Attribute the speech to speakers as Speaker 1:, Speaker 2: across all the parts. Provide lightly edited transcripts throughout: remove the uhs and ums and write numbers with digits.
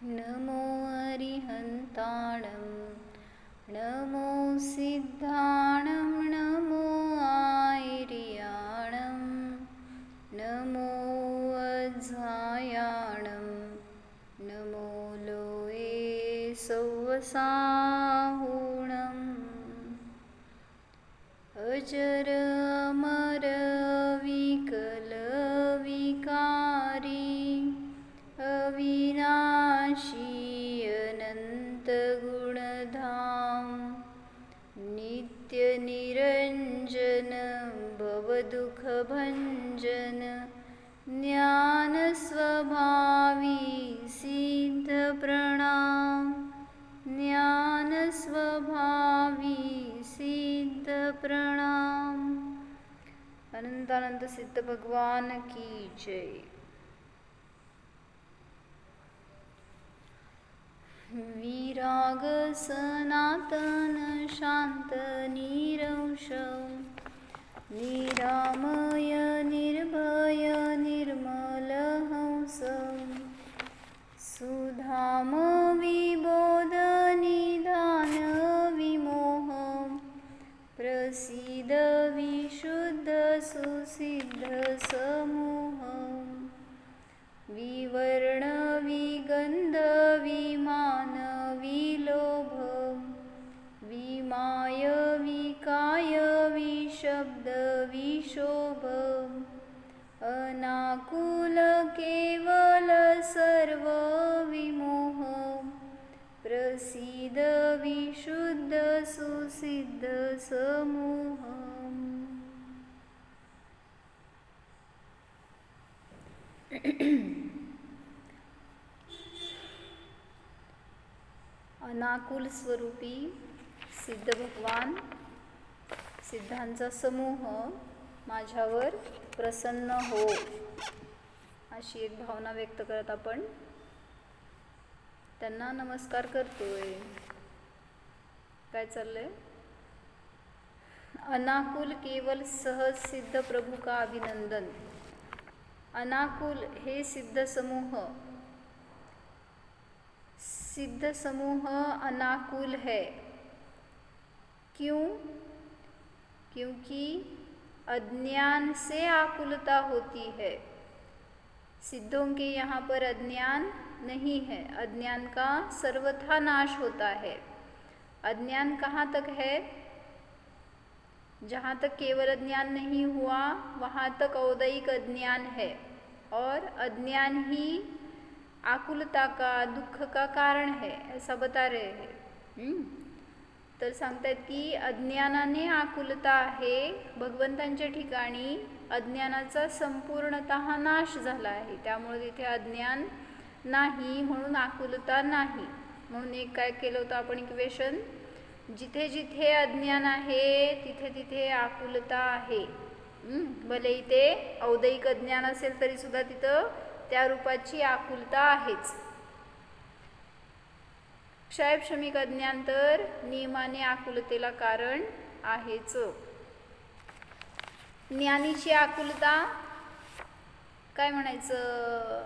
Speaker 1: नमो अरिहन्ताणं नमो सिद्धाणं नमो आयर्याणं नमो वज्रायाणं नमो लोये सौवसाहुणम् अजर अमर विकल विकारी अविनाशी अनंत गुणधाम नित्य निरंजन भवदुःख भंजन ज्ञान स्वभावी सिद्ध प्रणाम ज्ञान स्वभावी सिद्ध प्रणाम। अनंतानंत सिद्ध भगवान की जय। विराग सनातन शांत निरंशम निरामय निर्भय निर्मल हंसम सुधाम विबोध निधान विमोहम प्रसीद विशुद्ध सुसिद्ध समूहम विवर्ण विगंध विमान विलोभम विमाय विकाय विशब्द विशोभम अनाकुल केवल सर्व विमोहम प्रसीद विशुद्ध सुसिद्ध समूहम। अनाकुल स्वरूपी सिद्ध भगवान सिद्धांचा समूह माझ्यावर प्रसन्न हो अशी एक भावना व्यक्त करत आपण त्यांना नमस्कार करतोय। काय चाललंय? अनाकुल केवल सहज सिद्ध प्रभु का अभिनंदन। अनाकुल हे सिद्ध समूह अनाकुल है। क्यों? क्योंकि अज्ञान से आकुलता होती है। सिद्धों के यहाँ पर अज्ञान नहीं है, अज्ञान का सर्वथा नाश होता है। अज्ञान कहाँ तक है? जहाँ तक केवल अज्ञान नहीं हुआ वहाँ तक औदैहिक अज्ञान है, और अज्ञान ही आकुलता का दुःख का कारण है, ऐसा बता रहे हैं। तर सांगतात की अज्ञानाने आकुलता आहे, भगवंतांच्या ठिकाणी अज्ञानाचा संपूर्णतः नाश झाला आहे, त्यामुळे तिथे अज्ञान नाही म्हणून आकुलता नाही। म्हणून एक काय केलं होतं आपण इक्वेशन, जिथे जिथे अज्ञान आहे तिथे तिथे आकुलता आहे। भले इथे औदैहिक अज्ञान असेल तरी सुद्धा तिथं त्या रूपाची आकुलता आहेच। क्षयक्षमिक अज्ञान तर नियमाने आकुलतेला कारण आहेच। ज्ञानीची आकुलता काय म्हणायचं,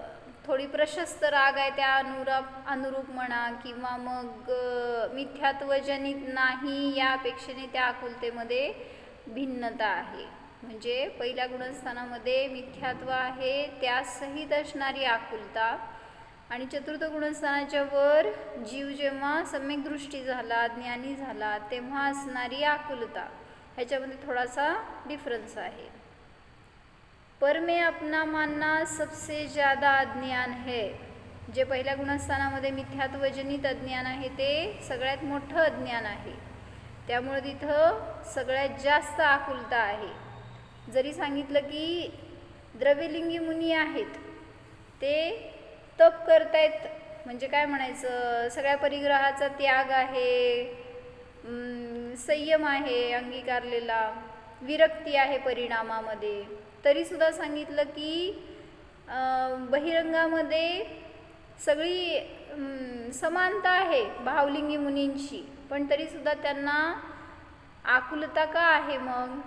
Speaker 1: थोडी प्रशस्त राग आहे त्या अनुरूप म्हणा, किंवा मग मिथ्यात्वजनित नाही या अपेक्षेने त्या आकुलतेमध्ये भिन्नता आहे। म्हणजे पहिल्या गुणस्थानामध्ये मिथ्यात्व आहे त्या सहित असणारी आकुलता, आणि चतुर्थ गुणस्थानाच्या वर जीव जेव्हा सम्यक दृष्टी झाला ज्ञानी झाला तेव्हा असणारी आकुलता, ह्याच्यामध्ये थोडासा डिफरन्स आहे। पर में अपना मानना सबसे ज़्यादा अज्ञान है। जे पहिल्या गुणस्थानामध्ये मिथ्यात्वजनित अज्ञान आहे ते सगळ्यात मोठं अज्ञान आहे, त्यामुळे तिथं सगळ्यात जास्त आकुलता आहे। जरी सांगितलं की द्रव्यलिंगी मुनी आहेत ते तप करतायत, म्हणजे काय म्हणायचं, सगळ्या परिग्रहाचा त्याग आहे, संयम आहे अंगीकारलेला, विरक्ती आहे परिणामामध्ये, तरी सुद्धा सांगितलं की बहिरंगामध्ये सगळी समानता आहे भावलिंगी मुनींची, पण तरी सुद्धा त्यांना आकुलता का आहे? मग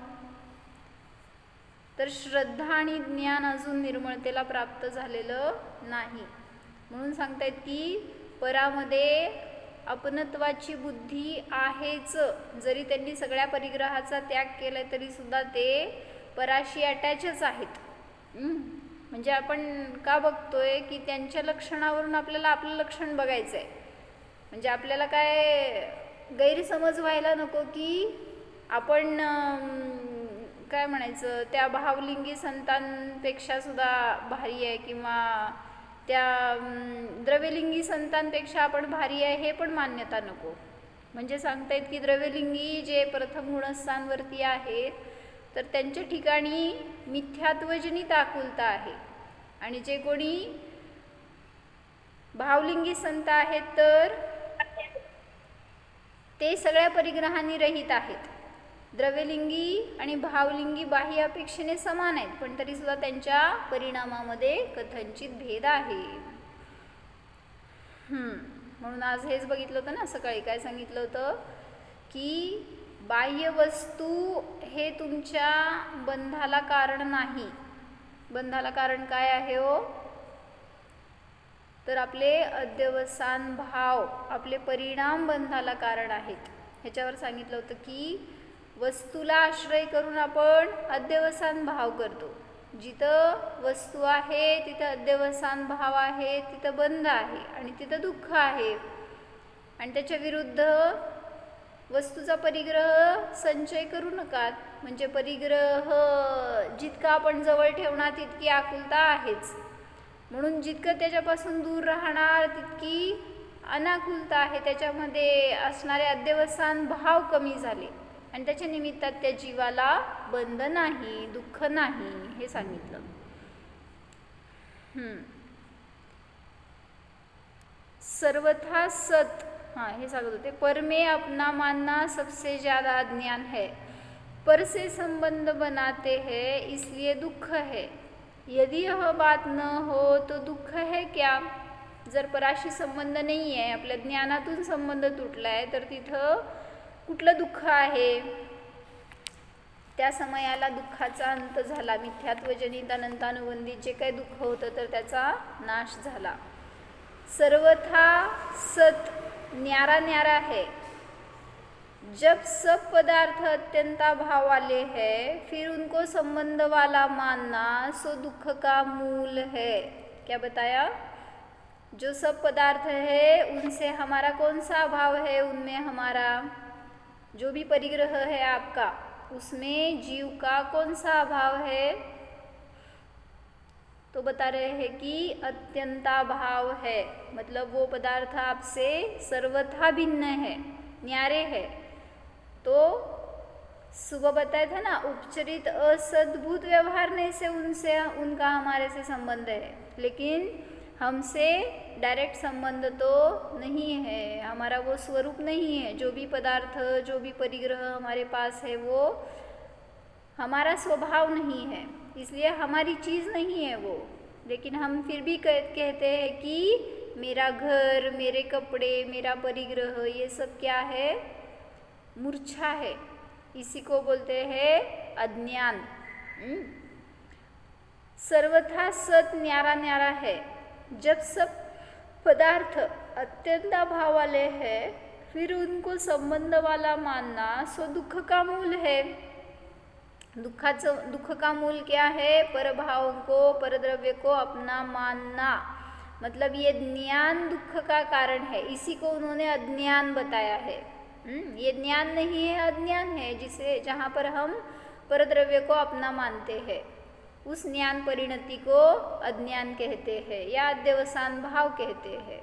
Speaker 1: तर श्रद्धा आणि ज्ञान अजून निर्मळतेला प्राप्त झालेलं नाही। म्हणून सांगतायत की परामध्ये अपनत्वाची बुद्धी आहेच. जरी त्यांनी सगळ्या परिग्रहाचा त्याग केलाय तरी सुद्धा ते पराशी अटॅचच आहेत. म्हणजे आपण का बघतोय की त्यांच्या लक्षणावरून आपल्याला आपलं लक्षण बघायचं आहे. म्हणजे आपल्याला काय गैरसमज व्हायला नको की आपण काय म्हणायचं त्या भावलिंगी संतांपेक्षा सुद्धा भारी आहे किंवा त्या द्रव्यलिंगी संतांपेक्षा आपण भारी आहे हे पण मान्यता नको. म्हणजे सांगतायत की द्रव्यलिंगी जे प्रथम गुणस्थानवरती आहेत तर त्यांच्या ठिकाणी मिथ्यात्वजनित आकुलता आहे आणि जे कोणी भावलिंगी संत आहेत तर ते सगळ्या परिग्रहांनी रहित आहेत. द्रव्यलिंगी आणि भावलिंगी बाह्य अपेक्षेने समान आहेत पण तरी सुद्धा त्यांच्या परिणामामध्ये कथनचित भेद आहे. म्हणून आज हेच बघितलं होतं ना, सकाळी काय सांगितलं होतं की बाह्य वस्तू हे तुमच्या बंधाला कारण नाही. बंधाला कारण काय आहे हो, तर आपले अध्यवसान भाव, आपले परिणाम बंधाला कारण आहेत. ह्याच्यावर सांगितलं होतं की वस्तूला आश्रय करून आपण अध्यवसान भाव करतो. जिथं वस्तू आहे तिथं अध्यवसान भाव आहे, तिथं बंध आहे आणि तिथं दुःख आहे. आणि त्याच्या विरुद्ध वस्तूचा परिग्रह संचय करू नका. म्हणजे परिग्रह जितका आपण जवळ ठेवणार तितकी आकुलता आहेच. म्हणून जितकं त्याच्यापासून दूर राहणार तितकी अनाकुलता आहे. त्याच्यामध्ये असणारे अध्यवसान भाव कमी झाले आणि त्याच्या निमित्तात त्या जीवाला बंध नाही, दुःख नाही हे सांगितलं. सर्वथा सत, हे सांगत होते, पर में अपना मानना सबसे ज्यादा अज्ञान है, पर से संबंध बनाते हैं इसलिए दुख है. यदि यह बात न हो तो दुःख है क्या. जर पराशी संबंध नाही आहे, आपल्या ज्ञानातून संबंध तुटलाय तर तिथं कुठलं दुःख आहे. त्या समयाला दुःखाचा अंत झाला. मिथ्यात्वजनित अनंतानुबंधित जे काही दुःख होतं तर त्याचा नाश झाला. सर्वथा सत न्यारा न्यारा है. जब सब पदार्थ अत्यंता भाव वाले हैं फिर उनको संबंध वाला मानना सो दुख का मूल है. क्या बताया, जो सब पदार्थ है उनसे हमारा कौन सा भाव है, उनमें हमारा जो भी परिग्रह है आपका उसमें जीव का कौन सा भाव है, तो बता रहे हैं कि अत्यंता भाव है. मतलब वो पदार्थ आपसे सर्वथा भिन्न है, न्यारे है. तो सुबह बताया था ना, उपचरित असद्भुत व्यवहार से उनसे उनका हमारे से संबंध है, लेकिन हमसे डायरेक्ट संबंध तो नहीं है, हमारा वो स्वरूप नहीं है. जो भी पदार्थ, जो भी परिग्रह हमारे पास है वो हमारा स्वभाव नहीं है, इसलिए हमारी चीज़ नहीं है वो. लेकिन हम फिर भी कहते हैं कि मेरा घर, मेरे कपड़े, मेरा परिग्रह ये सब क्या है, मूर्छा है. इसी को बोलते हैं अज्ञान. सर्वथा सत न्यारा न्यारा है. जब सब पदार्थ अत्यंत भाव वाले हैं फिर उनको संबंध वाला मानना सो दुख का मूल है. दुख का मूल क्या है, परभावों को, परद्रव्य को अपना मानना. मतलब ये ज्ञान दुख का कारण है. इसी को उन्होंने अज्ञान बताया है. ये ज्ञान नहीं है, अज्ञान है. जिसे जहाँ पर हम परद्रव्य को अपना मानते हैं उस ज्ञान परिणति को अज्ञान कहते हैं या अध्यवसान भाव कहते हैं.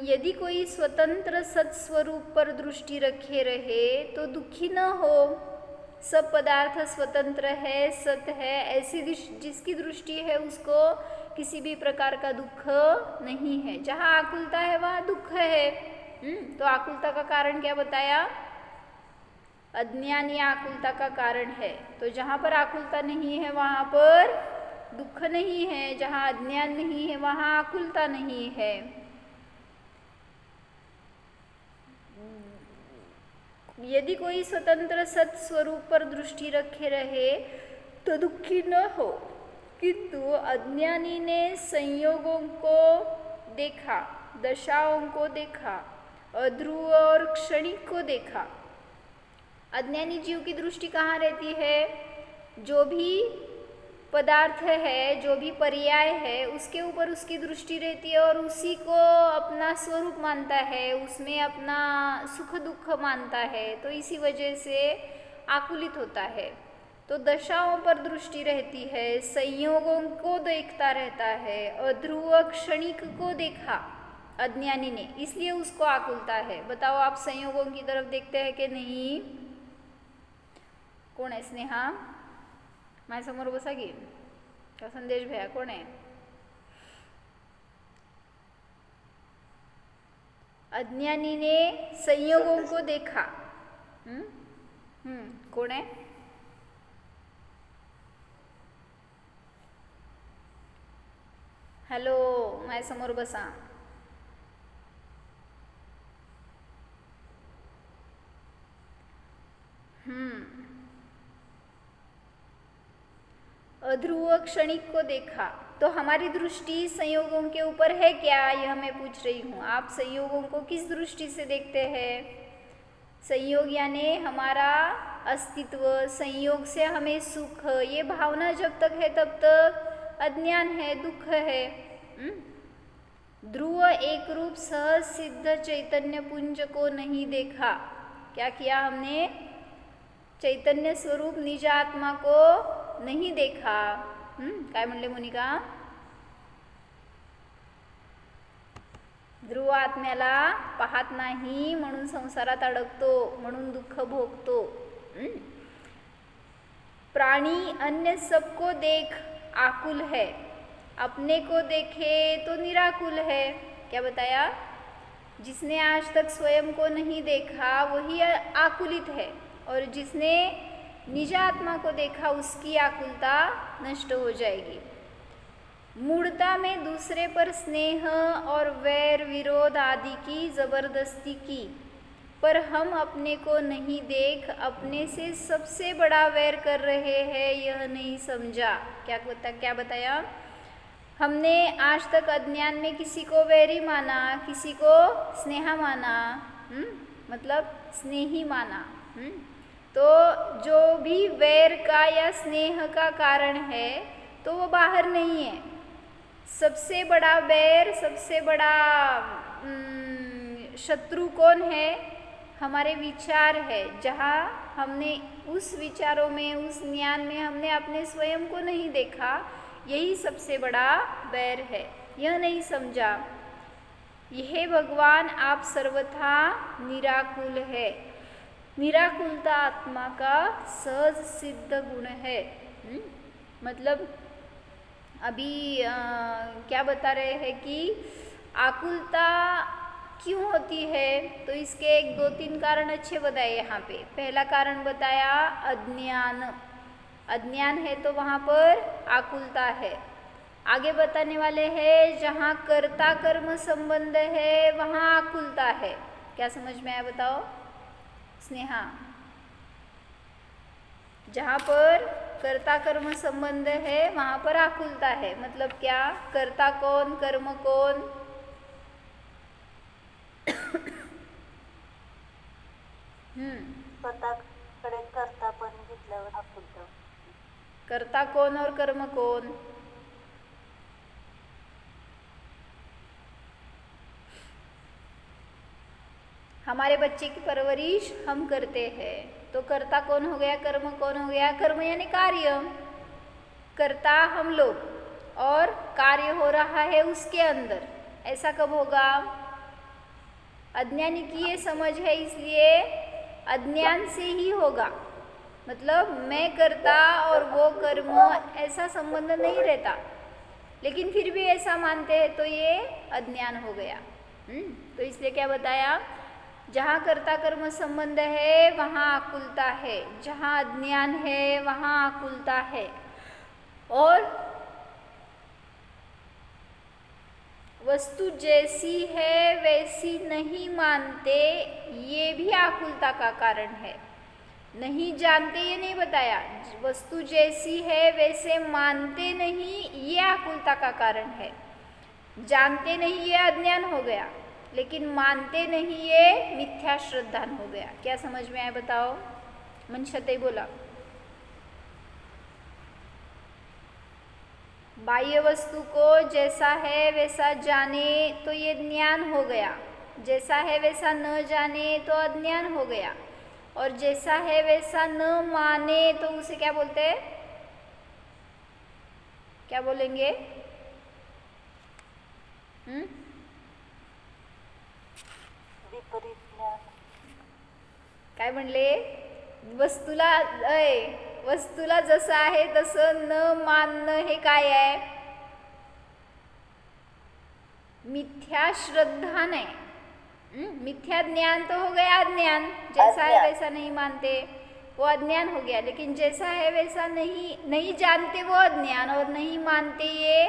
Speaker 1: यदि कोई स्वतंत्र सत्स्वरूप पर दृष्टि रखे रहे तो दुखी न हो. सब पदार्थ स्वतंत्र है, सत है, ऐसी जिसकी दृष्टि है उसको किसी भी प्रकार का दुख नहीं है. जहाँ आकुलता है वहाँ दुख है. तो आकुलता का कारण क्या बताया, अज्ञान या आकुलता का कारण है. तो जहाँ पर आकुलता नहीं है वहाँ पर दुख नहीं है, जहाँ अज्ञान नहीं है वहाँ आकुलता नहीं है. यदि कोई स्वतंत्र सत स्वरूप पर दृष्टि रखे रहे तो दुखी न हो. किंतु अज्ञानी ने संयोगों को देखा, दशाओं को देखा, अध्रुव और क्षणिक को देखा। अज्ञानी जीव की दृष्टि कहाँ रहती है? जो भी पदार्थ है, जो भी पर्याय है, उसके ऊपर उसकी दृष्टि रहती है और उसी को अपना स्वरूप मानता है, उसमें अपना सुख दुख मानता है, तो इसी वजह से आकुलित होता है। तो दशाओं पर दृष्टि रहती है, संयोगों को देखता रहता है, अध्रुव क्षणिक को देखा अज्ञानी ने, इसलिए उसको आकुलता है। बताओ आप संयोगों की तरफ देखते हैं कि नहीं? कोण आहे? स्नेहा माझ्यासमोर बसा की, का संदेश भैया कोण आहे? अज्ञानी ने संयोगों को देखा। कोण आहे? हॅलो, माझ्यासमोर बसा. अध्रुव क्षणिक को देखा। तो हमारी दृष्टि संयोगों के ऊपर है क्या, यह मैं पूछ रही हूँ। आप संयोगों को किस दृष्टि से देखते हैं? संयोग यानी हमारा अस्तित्व, संयोग से हमें सुख, ये भावना जब तक है तब तक अज्ञान है, दुख है। ध्रुव एक रूप सहज सिद्ध चैतन्य पुंज को नहीं देखा। क्या किया हमने? चैतन्य स्वरूप निज आत्मा को नहीं देखा। काय म्हणले मोनिका? ध्रुव आत्म्याला पाहत नाही म्हणून संसारात अडकतो, म्हणून दुःख भोगतो। प्राणी अन्य सबको देख आकुल है, अपने को देखे तो निराकुल है। क्या बताया? जिसने आज तक स्वयं को नहीं देखा वही आकुलित है, और जिसने निज आत्मा को देखा उसकी आकुलता नष्ट हो जाएगी। मूढ़ता में दूसरे पर स्नेह और वैर विरोध आदि की जबरदस्ती की, पर हम अपने को नहीं देख अपने से सबसे बड़ा वैर कर रहे हैं, यह नहीं समझा। क्या बताया? हमने आज तक अज्ञान में किसी को वैरी माना, किसी को स्नेहा माना, मतलब स्नेही माना। तो जो भी वैर का या स्नेह का कारण है तो वो बाहर नहीं है। सबसे बड़ा वैर, सबसे बड़ा शत्रु कौन है? हमारे विचार है। जहाँ हमने उस विचारों में, उस ज्ञान में हमने अपने स्वयं को नहीं देखा, यही सबसे बड़ा वैर है। यह नहीं समझा। यह भगवान आप सर्वथा निराकुल है। निराकुलता आत्मा का सहज सिद्ध गुण है। मतलब अभी क्या बता रहे हैं कि आकुलता क्यों होती है, तो इसके 1-2-3 कारण अच्छे बताए यहाँ पे। पहला कारण बताया अज्ञान। अज्ञान है तो वहाँ पर आकुलता है। आगे बताने वाले हैं जहाँ कर्ता कर्म संबंध है वहाँ आकुलता है। क्या समझ में आया बताओ स्नेहा? जहाँ पर कर्ता कर्म संबंध है वहाँ पर आकुलता है। मतलब क्या? कर्ता कौन, कर्म कौन?
Speaker 2: स्वतःकडे कर्ता पण घेतल्यावर आकुलता।
Speaker 1: कर्ता कौन और कर्म कौन? हमारे बच्चे की परवरिश हम करते हैं, तो कर्ता कौन हो गया, कर्म कौन हो गया? कर्म यानी कार्य। कर्ता हम लोग और कार्य हो रहा है उसके अंदर। ऐसा कब होगा? अज्ञानी की ये समझ है, इसलिए अज्ञान से ही होगा। मतलब मैं करता और वो कर्म, ऐसा संबंध नहीं रहता, लेकिन फिर भी ऐसा मानते हैं, तो ये अज्ञान हो गया। तो इसलिए क्या बताया? जहाँ कर्ता कर्म संबंध है वहाँ आकुलता है, जहाँ अज्ञान है वहाँ आकुलता है। और वस्तु जैसी है वैसी नहीं मानते, ये भी आकुलता का कारण है। नहीं जानते ये नहीं बताया, वस्तु जैसी है वैसे मानते नहीं ये आकुलता का कारण है। जानते नहीं ये अज्ञान हो गया, लेकिन मानते नहीं ये मिथ्या श्रद्धान हो गया। क्या समझ में आया बताओ? मनशते बोला। बाह्य वस्तु को जैसा है वैसा जाने तो ये ज्ञान हो गया, जैसा है वैसा न जाने तो अज्ञान हो गया, और जैसा है वैसा न माने तो उसे क्या बोलते हैं? क्या बोलेंगे?
Speaker 2: विपरीत ज्ञान.
Speaker 1: काय म्हणले? वस्तूला जसं आहे तसं न मानणं हे काय आहे? मिथ्या श्रद्धा नहीं। मिथ्या ज्ञान तो हो गया अज्ञान, जैसा है वैसा नहीं मानते वो अज्ञान हो गया, लेकिन जैसा है वैसा नहीं जानते वो अज्ञान, और नहीं मानते ये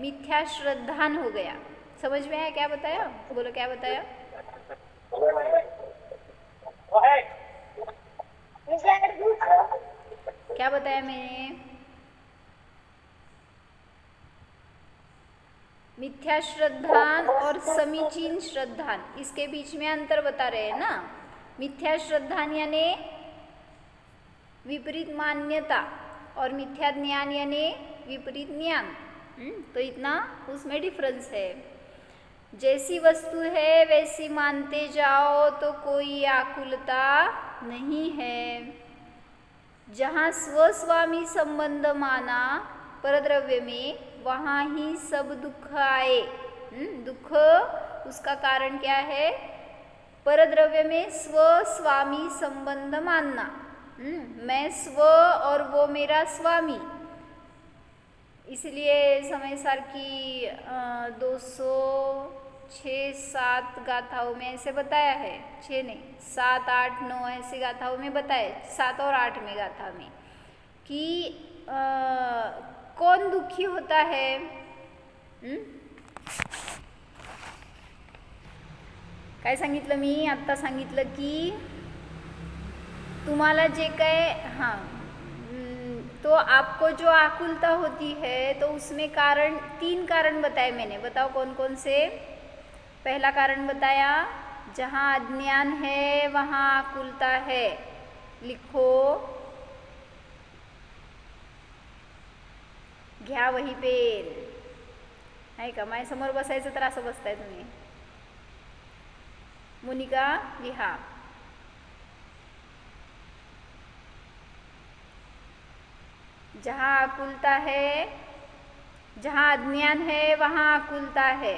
Speaker 1: मिथ्या श्रद्धान हो गया। समझ में आया क्या बताया? बोलो क्या बताया? क्या बताया मैंने? मिथ्या श्रद्धान और समीचीन श्रद्धान, इसके बीच में अंतर बता रहे हैं ना। मिथ्या श्रद्धान यानी विपरीत मान्यता, और मिथ्या ज्ञान यानी विपरीत ज्ञान। तो इतना उसमें डिफरेंस है। जैसी वस्तु है वैसी मानते जाओ तो कोई आकुलता नहीं है। जहाँ स्वस्वामी संबंध माना परद्रव्य में, वहाँ ही सब दुख आए। दुख उसका कारण क्या है? परद्रव्य में स्वस्वामी संबंध मानना। मैं स्व और वो मेरा स्वामी। इसलिए समय सार की 206-7 गाथाओं में ऐसे बताया है, 6 नहीं 7, 8, 9 ऐसी गाथाओं में बताए, 7 और 8 में गाथा में, कि कौन दुखी होता है? काय सांगितलं मी आत्ता? सांगितलं की तुम्हाला जे काय तो आपको जो आकुलता होती है तो उसमें कारण 3 कारण बताए मैंने। बताओ कौन कौन से? पहला कारण बताया, जहाँ अज्ञान है वहाँ आकुलता है। लिखो, घ्या वही पेन, नाही का? माझ्या समोर बसायचं तर असं बसताय तुम्ही। मोनिका लिहा। जहाँ आकुलता है, जहाँ अज्ञान है वहाँ आकुलता है।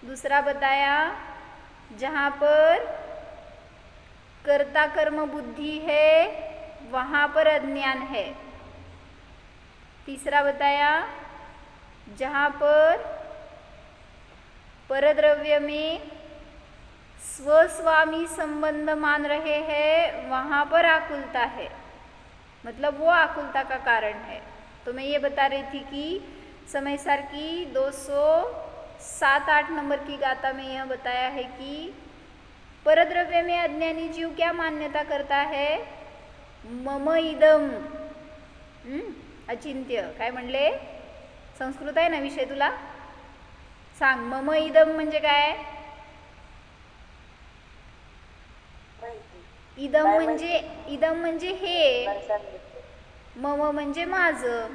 Speaker 1: दूसरा बताया, जहाँ पर कर्ता कर्म बुद्धि है वहाँ पर अज्ञान है। तीसरा बताया, जहाँ पर परद्रव्य में स्वस्वामी संबंध मान रहे हैं वहाँ पर आकुलता है, मतलब वो आकुलता का कारण है। तो मैं ये बता रही थी कि समय सार की 207-8 नंबर की गाथा में यह बताया है कि परद्रव्य में अज्ञानी जीव क्या मान्यता करता है? मम इदम, अचिंत्य। काय म्हणले? संस्कृत आहे ना विषय, तुला सांग। मम इदम म्हणजे काय? इदम म्हणजे हे, मम म्हणजे माझं,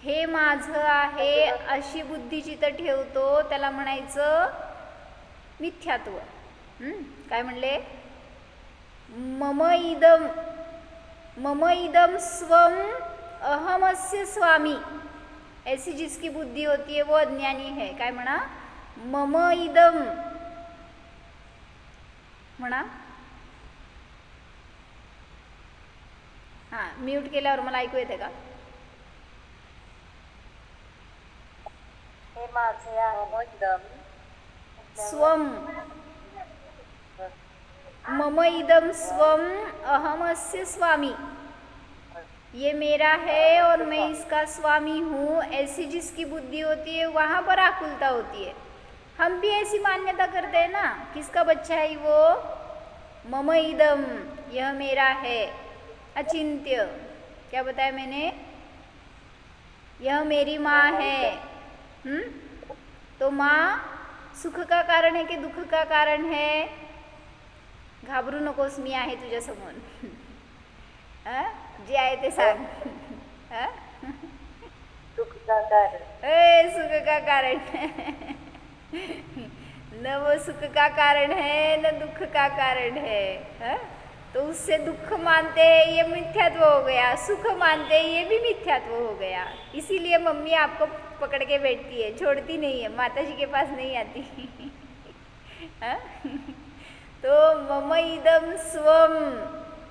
Speaker 1: हे माझं आहे अशी बुद्धी जिथं ठेवतो त्याला म्हणायचं मिथ्यात्व। काय म्हणले? मम इदम स्वम अहमस्य स्वामी, ऐसी जिसकी बुद्धि होती है वो अज्ञानी है। काय म्हणा? मम इदम म्हणा। हां, म्यूट केल्यावर मला ऐकू येते का?
Speaker 2: हे माझे आहे.
Speaker 1: स्वम, मम इदम स्वम अहमस्य स्वामी, ये मेरा है और मैं इसका स्वामी हूँ, ऐसी जिसकी बुद्धि होती है वहाँ पर आकुलता होती है। हम भी ऐसी मान्यता करते हैं ना। किसका बच्चा है वो? मम इदम, यह मेरा है, अचिंत्य। क्या बताया मैंने? यह मेरी माँ है। तो माँ सुख का कारण है कि दुःख का कारण है? घाबरू नकोस, मी आहे तुझ्या समोर. जे आहे ते सांग.
Speaker 2: सुख का कारण.
Speaker 1: सुख का कारण. न वो सुख का कारण है न दुख का कारण है. तो उससे दुख मानते हैं ये मिथ्यात्व हो गया, सुख मानते हैं ये भी मिथ्यात्व हो गया. इसीलिए मम्मी आपको पकड़ के बैठती है, छोड़ती नहीं है, माता जी के पास नहीं आती. तो मम इदम स्वम,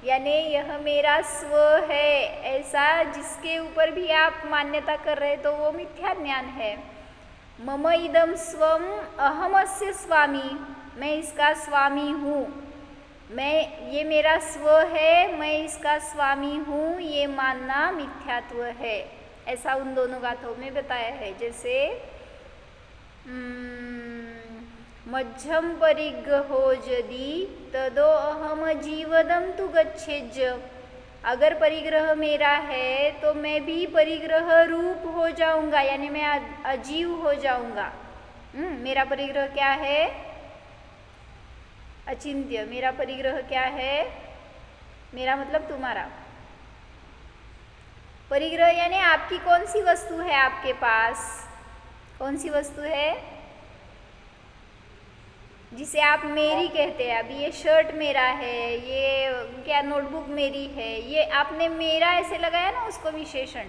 Speaker 1: यानी यह मेरा स्व है, ऐसा जिसके ऊपर भी आप मान्यता कर रहे तो वो मिथ्या ज्ञान है. मम इदम स्वम अहमस्य स्वामी, मैं इसका स्वामी हूँ. ये मेरा स्व है, मैं इसका स्वामी हूँ, ये मानना मिथ्यात्व है. ऐसा उन दोनों गाथों में बताया है. जैसे मध्यम परिग्रहो यदि तदो अहम जीवदम तु गच्छेज. अगर परिग्रह मेरा है तो मैं भी परिग्रह रूप हो जाऊंगा, यानी मैं अजीव हो जाऊंगा. मेरा परिग्रह क्या है? अचिंत्य. मेरा परिग्रह क्या है? मेरा मतलब तुम्हारा परिग्रह, यानी आपकी कौन सी वस्तु है आपके पास? कौन सी वस्तु है जिसे आप मेरी कहते हैं? अभी ये शर्ट मेरा है, ये क्या नोटबुक मेरी है, ये आपने मेरा ऐसे लगाया ना उसको विशेषण.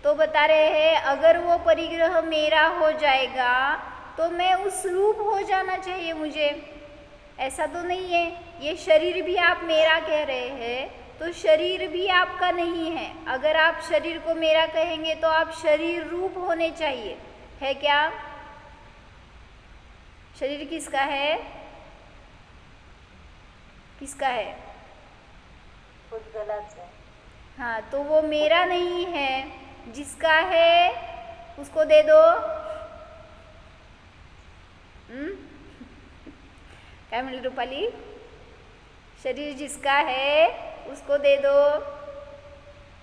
Speaker 1: तो बता रहे हैं अगर वो परिग्रह मेरा हो जाएगा तो मैं उस रूप हो जाना चाहिए मुझे. ऐसा तो नहीं है. ये शरीर भी आप मेरा कह रहे हैं तो शरीर भी आपका नहीं है. अगर आप शरीर को मेरा कहेंगे तो आप शरीर रूप होने चाहिए. है क्या? शरीर किसका है? किसका है?
Speaker 2: उद्गलाचा.
Speaker 1: हाँ, तो वो मेरा नहीं है. जिसका है उसको दे दो. क्या मिली रूपाली? शरीर जिसका है उसको दे दो.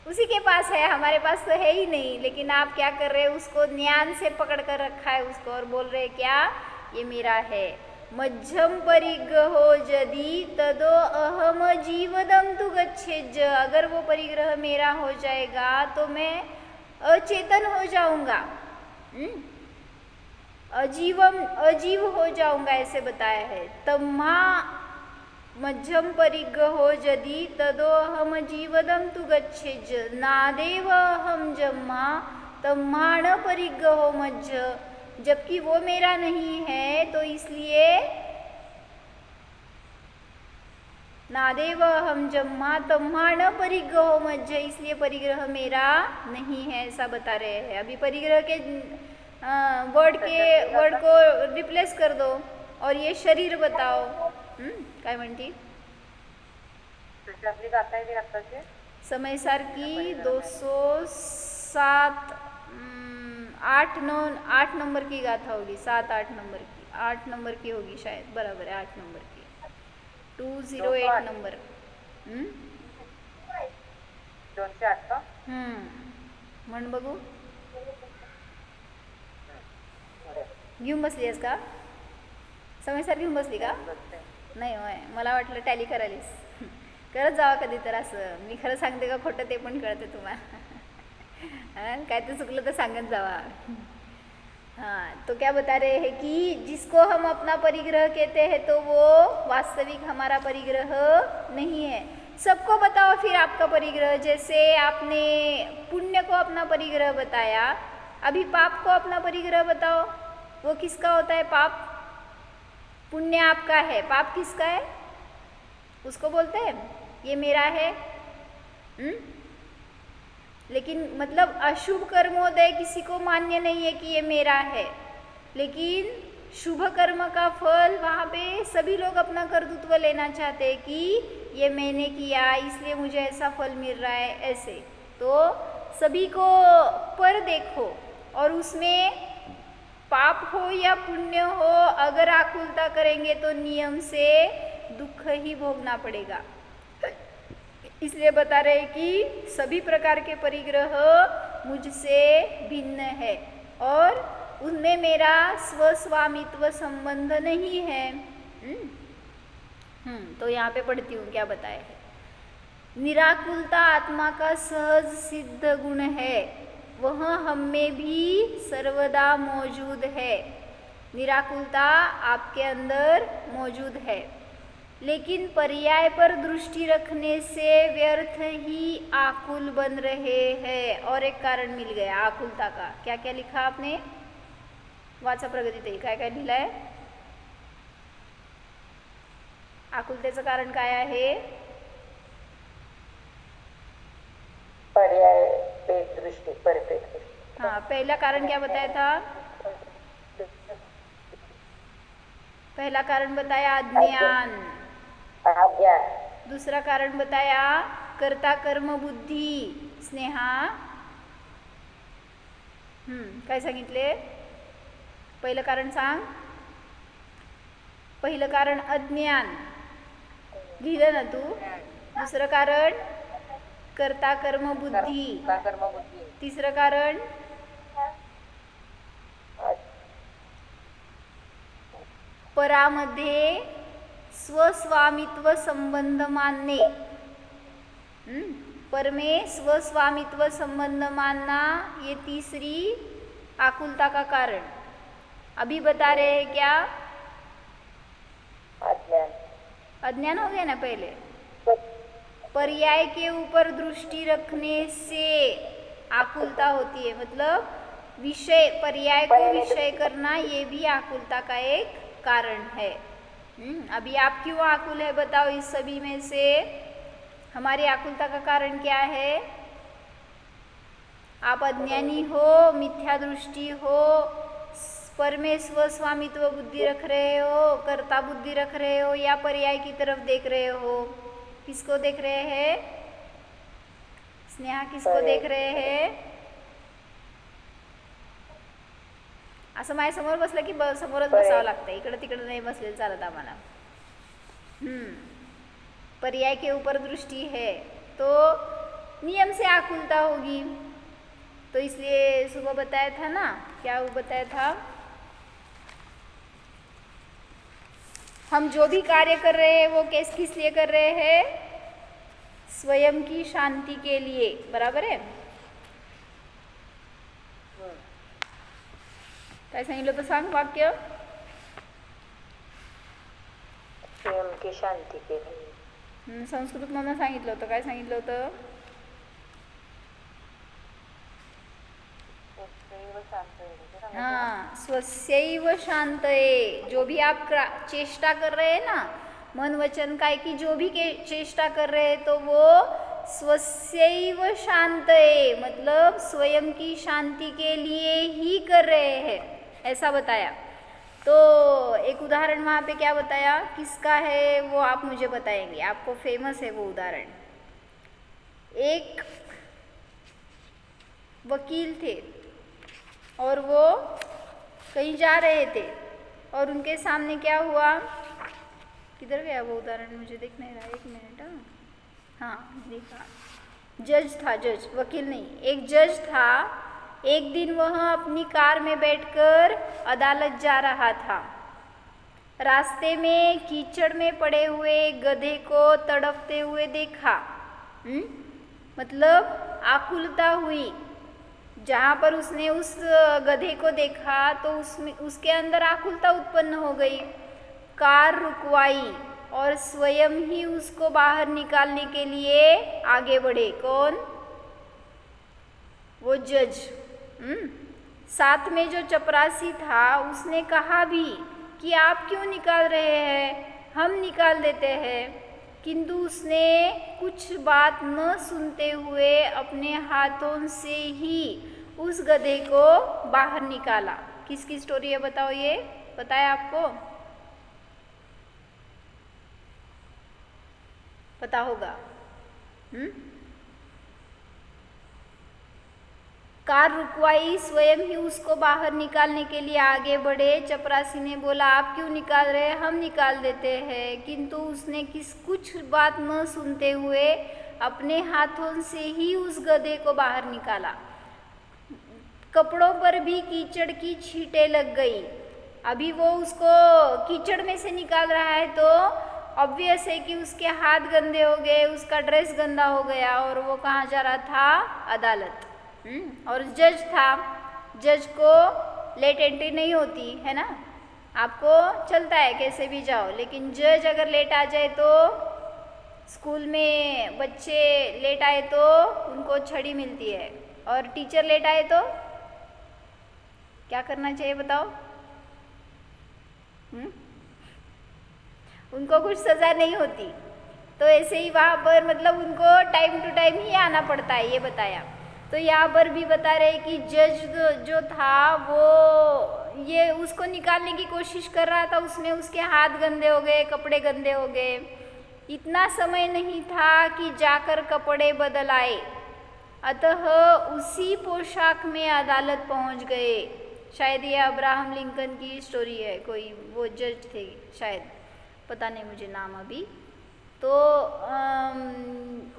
Speaker 1: उसी के पास है, हमारे पास तो है ही नहीं. लेकिन आप क्या कर रहे हैं? उसको ज्ञान से पकड़ कर रखा है उसको और बोल रहे क्या? ये मेरा है. मध्यम परिग्रहो यदि तदो अहम जीवदम तु गच्छेज. अगर वो परिग्रह मेरा हो जाएगा तो मैं अचेतन हो जाऊंगा, अजीव हो जाऊंगा, ऐसे बताया है. तम्हा मध्यम परिग्रहो यदि तदो अहम जीवदम तु गच्छेज. नादेव अहम जम्मा तम्हा न परिग्रहो मध्य. जबकि वो मेरा नहीं है तो इसलिए नादेव अहम जम्मा तम्हा न परिग्रहो मध्य, इसलिए परिग्रह मेरा नहीं है, ऐसा बता रहे हैं. अभी परिग्रह के वर्ड को रिप्लेस कर दो और ये शरीर बताओ. काय म्हणती?
Speaker 2: आपली गाथा आहे ती आत्ताची
Speaker 1: समय सारखी 207 8 नंबर की गाथा होगी. 7-8 नंबर की, 8 नंबर की होगी शायद. बराबर है, 8 नंबर की. 208 नंबर.
Speaker 2: 208 का?
Speaker 1: म्हण बघू. घेऊन बसली आहेस का? समयसार घेऊन बसली का? नाही होय, मला वाटलं टॅली करालीस. करत जावा कधी तर असं. मी खरं सांगते का खोटं ते पण कळते तुम्हाला. काय तर चुकलं तर सांगत जावा. हाँ, तो क्या बता रहे हैं कि जिसको हम अपना परिग्रह कहते हैं तो वो वास्तविक हमारा परिग्रह नहीं है. सबको बताओ फिर आपका परिग्रह. जैसे आपने पुण्य को अपना परिग्रह बताया, अभी पाप को अपना परिग्रह बताओ. वो किसका होता है? पाप. पुण्य आपका है, पाप किसका है? उसको बोलते हैं ये मेरा है. लेकिन मतलब अशुभ कर्मोदय किसी को मान्य नहीं है कि ये मेरा है. लेकिन शुभ कर्म का फल वहाँ पे सभी लोग अपना कर्तृत्व लेना चाहते हैं कि ये मैंने किया इसलिए मुझे ऐसा फल मिल रहा है, ऐसे. तो सभी को पर देखो और उसमें पाप हो या पुण्य हो, अगर आकुलता करेंगे तो नियम से दुख ही भोगना पड़ेगा. इसलिए बता रहे कि सभी प्रकार के परिग्रह मुझसे भिन्न है और उनमें मेरा स्वस्वामित्व संबंध नहीं है। तो यहाँ पे पढ़ती हूँ क्या बताया है। निराकुलता आत्मा का सहज सिद्ध गुण है, वह हम में भी सर्वदा मौजूद है। निराकुलता आपके अंदर मौजूद है, लेकिन पर्याय पर दृष्टि रखने से व्यर्थ ही आकुल बन रहे हैं। और एक कारण मिल गया आकुलता का। क्या क्या लिखा आपने? वाचा प्रगती काय काय लिहिलंय? आकुलतेचं कारण काय आहे?
Speaker 2: पर्याय पे दृष्टि, परिपेक्ष।
Speaker 1: हाँ, पहला कारण क्या बताया था? पहला कारण बताया अज्ञान। दूसरा कारण बताया कर्ता कर्म बुद्धी स्नेहा। काय सांगितले? पहिलं कारण सांग। पहिलं कारण अज्ञान लिहिलं ना तू? दुसरं कारण कर्ता कर्म बुद्धी। तिसरं कारण परामध्ये स्वस्वामित्व संबंध मानने। पर में स्वस्वामित्व संबंध मानना, ये तीसरी आकुलता का कारण। अभी बता रहे हैं क्या? अज्ञान हो गया ना पहले। पर्याय के ऊपर दृष्टि रखने से आकुलता होती है, मतलब विषय, पर्याय को विषय करना, ये भी आकुलता का एक कारण है। अभी आप क्यों आकुल है बताओ? इस सभी में से हमारी आकुलता का कारण क्या है? आप अज्ञानी हो, मिथ्या दृष्टि हो, पर में स्वस्वामित्व बुद्धि रख रहे हो, कर्ता बुद्धि रख रहे हो, या पर्याय की तरफ देख रहे हो। किसको देख रहे हैं? स्नेहा किसको देख रहे हैं? असं माझ्या समोर बसलं की समोरच बसावं लागतं, इकडं तिकडं नाही बसलेलं चालत आम्हाला। पर्याय के ऊपर दृष्टि है तो नियम से आकुलता होगी। तो इसलिए सुबह बताया था ना, क्या वो बताया था? हम जो भी कार्य कर रहे हैं वो किस लिए कर रहे हैं? स्वयं की शांति के लिए। बराबर है? काय सांगितलं होतं सांग वाक्य?
Speaker 2: स्वयं की शांती के लिए।
Speaker 1: संस्कृत मधून सांगितलं होतं, काय सांगितलं होतं? हाँ, स्वस्यैव शांतये। जो भी आप चेष्टा कर रहे हैं ना, मन वचन काय की जो भी चेष्टा कर रहे हैं, तो वो स्वस्यैव शांतये, मतलब स्वयं की शांति के लिए ही कर रहे हैं, ऐसा बताया। तो एक उदाहरण वहाँ पे क्या बताया, किसका है वो आप मुझे बताएंगे, आपको फेमस है वो उदाहरण। एक वकील थे और वो कहीं जा रहे थे और उनके सामने क्या हुआ, किधर गया वो उदाहरण, मुझे दिख नहीं रहा, एक मिनट। हाँ देखा, जज था, जज, वकील नहीं, एक जज था। एक दिन वह अपनी कार में बैठकर अदालत जा रहा था। रास्ते में कीचड़ में पड़े हुए गधे को तड़पते हुए देखा। मतलब आकुलता हुई। जहाँ पर उसने उस गधे को देखा तो उसके अंदर आकुलता उत्पन्न हो गई। कार रुकवाई और स्वयं ही उसको बाहर निकालने के लिए आगे बढ़े। कौन? वो जज। साथ में जो चपरासी था उसने कहा भी कि आप क्यों निकाल रहे हैं, हम निकाल देते हैं, किंतु उसने कुछ बात न सुनते हुए अपने हाथों से ही उस गधे को बाहर निकाला। किसकी स्टोरी है बताओ, ये पता है आपको? पता होगा। कार रुकवाई, स्वयं ही उसको बाहर निकालने के लिए आगे बढ़े। चपरासी ने बोला आप क्यों निकाल रहे हैं, हम निकाल देते हैं, किंतु उसने कुछ बात न सुनते हुए अपने हाथों से ही उस गधे को बाहर निकाला। कपड़ों पर भी कीचड़ की छींटें लग गई। अभी वो उसको कीचड़ में से निकाल रहा है तो ऑब्वियस है कि उसके हाथ गंदे हो गए, उसका ड्रेस गंदा हो गया और वो कहाँ जा रहा था? अदालत। और जज था, जज को लेट एंट्री नहीं होती है ना, आपको चलता है कैसे भी जाओ, लेकिन जज अगर लेट आ जाए तो स्कूल में बच्चे लेट आए तो उनको छड़ी मिलती है, और टीचर लेट आए तो क्या करना चाहिए बताओ? उनको कुछ सज़ा नहीं होती। तो ऐसे ही वहाँ पर मतलब उनको टाइम टू टाइम ही आना पड़ता है, ये बताया। तो यहाँ पर भी बता रहे कि जज जो था वो ये उसको निकालने की कोशिश कर रहा था, उसमें उसके हाथ गंदे हो गए, कपड़े गंदे हो गए। इतना समय नहीं था कि जाकर कपड़े बदल आए, अतः उसी पोशाक में अदालत पहुंच गए। शायद ये अब्राहम लिंकन की स्टोरी है, कोई वो जज थे शायद, पता नहीं मुझे नाम अभी। तो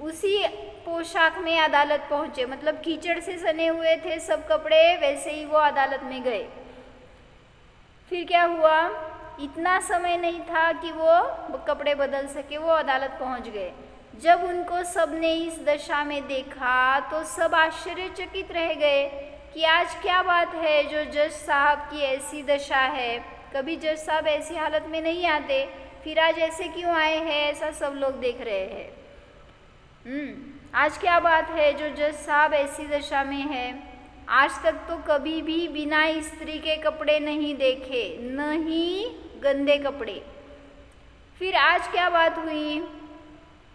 Speaker 1: उसी पोशाक में अदालत पहुंचे, मतलब कीचड़ से सने हुए थे सब कपड़े, वैसे ही वो अदालत में गए। फिर क्या हुआ? इतना समय नहीं था कि वो कपड़े बदल सके, वो अदालत पहुंच गए। जब उनको सबने इस दशा में देखा तो सब आश्चर्यचकित रह गए कि आज क्या बात है जो जज साहब की ऐसी दशा है। कभी जज साहब ऐसी हालत में नहीं आते, फिर आज ऐसे क्यों आए हैं, ऐसा सब लोग देख रहे हैं। आज क्या बात है जो जज साहब ऐसी दशा में है। आज तक तो कभी भी बिना इस्त्री के कपड़े नहीं देखे, न ही गंदे कपड़े। फिर आज क्या बात हुई?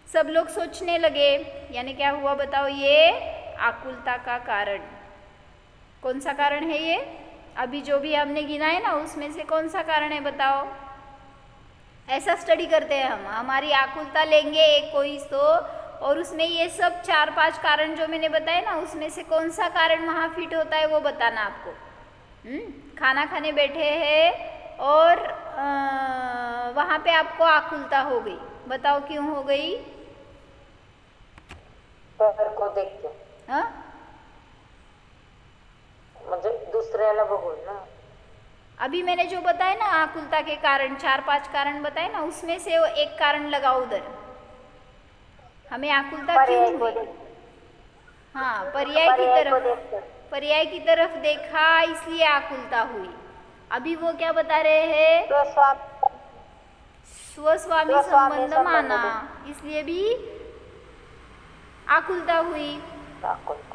Speaker 1: सब लोग सोचने लगे, यानी क्या हुआ बताओ? ये आकुलता का कारण। कौन सा कारण है ये? अभी जो भी हमने गिना है ना, उसमें से कौन सा कारण है बताओ? ऐसा स्टडी करते हैं हम, हमारी आकुलता लेंगे एक कोई तो, और उसमें ये सब 4-5 कारण जो मैंने बताए ना, उसमें से कौन सा कारण वहाँ फिट होता है वो बताना आपको। खाना खाने बैठे हैं और वहाँ पे आपको आकुलता हो गई, बताओ क्यों हो गई?
Speaker 2: पर को देख के,
Speaker 1: हाँ,
Speaker 2: म्हणजे दुसऱ्याला बघून ना।
Speaker 1: अभी मैंने जो बताया ना आकुलता के कारण, 4-5 कारण बताए ना, उसमें से वो एक कारण लगाओ उधर। हमें आकुलता क्यों हुई? हाँ, पर्याय की तरफ देखा इसलिए आकुलता हुई। अभी वो क्या बता रहे हैं? स्वस्वामी संबंध माना, इसलिए भी आकुलता हुई।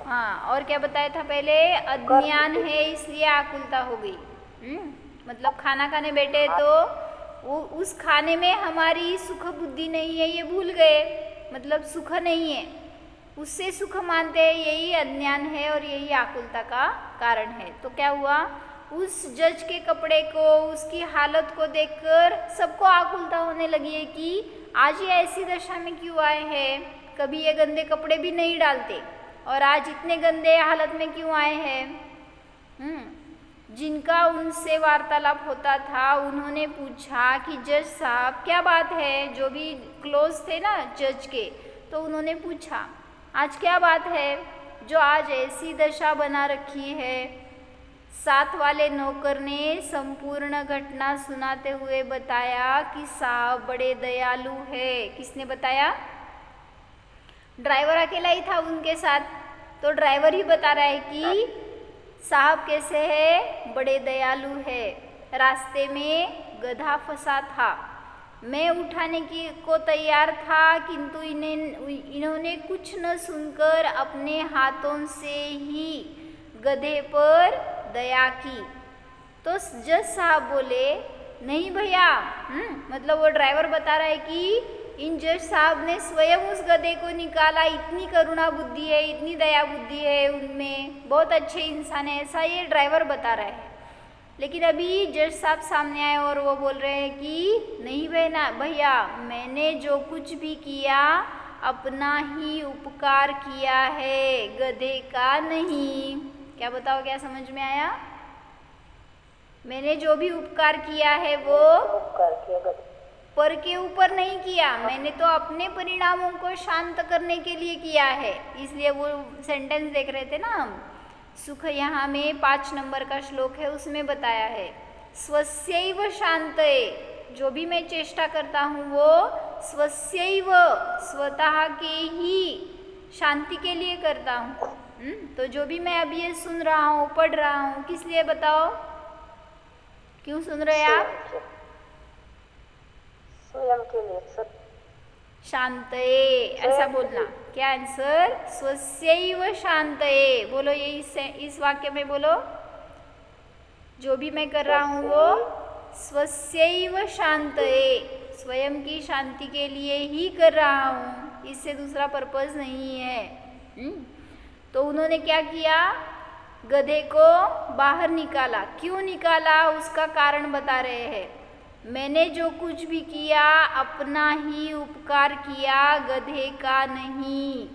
Speaker 1: हाँ, और क्या बताया था पहले? अज्ञान है इसलिए आकुलता हो गई। मतलब खाना खाने बैठे तो वो उस खाने में हमारी सुख बुद्धि नहीं है, ये भूल गए, मतलब सुख नहीं है, उससे सुख मानते हैं, यही अज्ञान है और यही आकुलता का कारण है। तो क्या हुआ? उस जज के कपड़े को, उसकी हालत को देखकर सबको आकुलता होने लगी है कि आज ये ऐसी दशा में क्यों आए हैं, कभी ये गंदे कपड़े भी नहीं डालते और आज इतने गंदे हालत में क्यों आए हैं। जिनका उनसे वार्तालाप होता था उन्होंने पूछा कि जज साहब क्या बात है, जो भी क्लोज थे ना जज के, तो उन्होंने पूछा आज क्या बात है जो आज ऐसी दशा बना रखी है। साथ वाले नौकर ने संपूर्ण घटना सुनाते हुए बताया कि साहब बड़े दयालु है। किसने बताया? ड्राइवर अकेला ही था उनके साथ, तो ड्राइवर ही बता रहा है कि साहब कैसे है, बड़े दयालु है। रास्ते में गधा फंसा था, मैं उठाने को तैयार था, किंतु इन्होंने कुछ न सुनकर अपने हाथों से ही गधे पर दया की। तो जज साहब बोले नहीं भैया, मतलब वो ड्राइवर बता रहा है कि इन जज साहब ने स्वयं उस गधे को निकाला, इतनी करुणा बुद्धि है, इतनी दया बुद्धि है उनमें, बहुत अच्छे इंसान है, ऐसा ये ड्राइवर बता रहा है। लेकिन अभी जज साहब सामने आए और वो बोल रहे हैं कि नहीं भैया, मैंने जो कुछ भी किया अपना ही उपकार किया है, गधे का नहीं। क्या बताओ, क्या समझ में आया? मैंने जो भी उपकार किया है वो
Speaker 2: उपकार किया गधे।
Speaker 1: पर के ऊपर नहीं किया, मैंने तो अपने परिणामों को शांत करने के लिए किया है। इसलिए वो सेंटेंस देख रहे थे ना हम। सुख यहाँ में 5 नंबर का श्लोक है, उसमें बताया है स्वस्यैव शांतये, जो भी मैं चेष्टा करता हूँ वो स्वस्यैव, स्वतः के ही शांति के लिए करता हूँ। तो जो भी मैं अभी ये सुन रहा हूँ, पढ़ रहा हूँ, किस लिए बताओ? क्यों सुन रहे हैं आप?
Speaker 2: स्वयं के लिए
Speaker 1: शांतये ऐसा बोलना। क्या आंसर? स्वस्यैव शांतये बोलो। ये इस वाक्य में बोलो, जो भी मैं कर रहा हूँ वो स्वस्यैव शांतये, स्वयं की शांति के लिए ही कर रहा हूँ, इससे दूसरा पर्पस नहीं है। तो उन्होंने क्या किया? गधे को बाहर निकाला। क्यों निकाला उसका कारण बता रहे हैं। मैंने जो कुछ भी किया अपना ही उपकार किया, गधे का नहीं।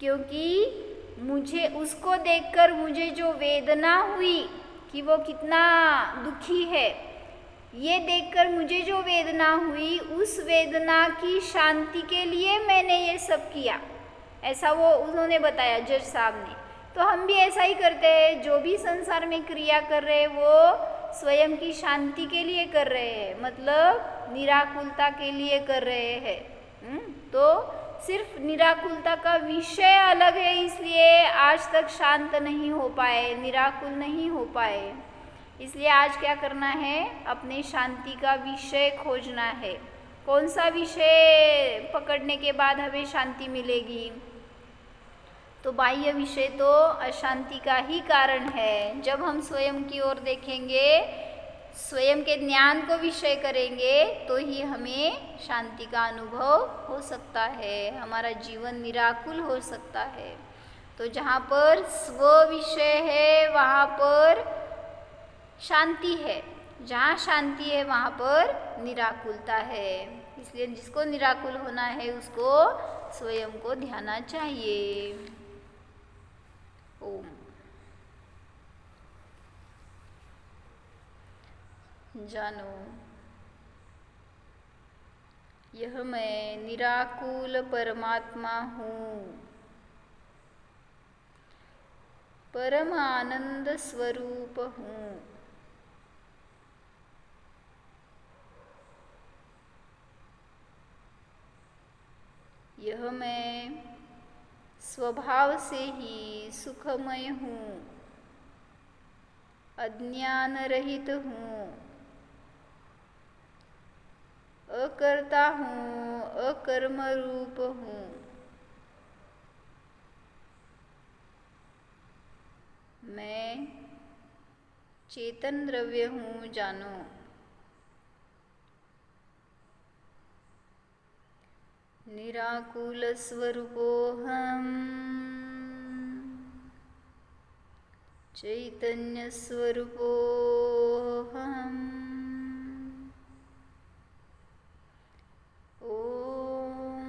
Speaker 1: क्योंकि मुझे उसको देखकर मुझे जो वेदना हुई कि वो कितना दुखी है, ये देखकर मुझे जो वेदना हुई, उस वेदना की शांति के लिए मैंने ये सब किया, ऐसा वो उन्होंने बताया जज साहब ने। तो हम भी ऐसा ही करते हैं, जो भी संसार में क्रिया कर रहे हैं वो स्वयं की शांति के लिए कर रहे हैं, मतलब निराकुलता के लिए कर रहे हैं। तो सिर्फ निराकुलता का विषय अलग है, इसलिए आज तक शांत नहीं हो पाए, निराकुल नहीं हो पाए। इसलिए आज क्या करना है? अपने शांति का विषय खोजना है। कौन सा विषय पकड़ने के बाद हमें शांति मिलेगी? तो बाह्य विषय तो अशांति का ही कारण है। जब हम स्वयं की ओर देखेंगे, स्वयं के ज्ञान को विषय करेंगे, तो ही हमें शांति का अनुभव हो सकता है, हमारा जीवन निराकुल हो सकता है। तो जहाँ पर स्व विषय है वहाँ पर शांति है, जहाँ शांति है वहाँ पर निराकुलता है। इसलिए जिसको निराकुल होना है उसको स्वयं को ध्याना चाहिए। ओम। जानो, यह मैं निराकुल परमात्मा हूँ, परम आनंद स्वरूप हूँ। यह मैं स्वभाव से ही सुखमय हूँ, अज्ञान रहित हूँ, अकर्ता हूँ, अकर्म रूप हूँ। मैं चेतन द्रव्य हूँ, जानो। निराकुल स्वरूपोऽहम्, चैतन्य स्वरूपोऽहम्। ओम।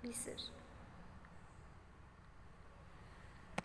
Speaker 1: विसर्जन।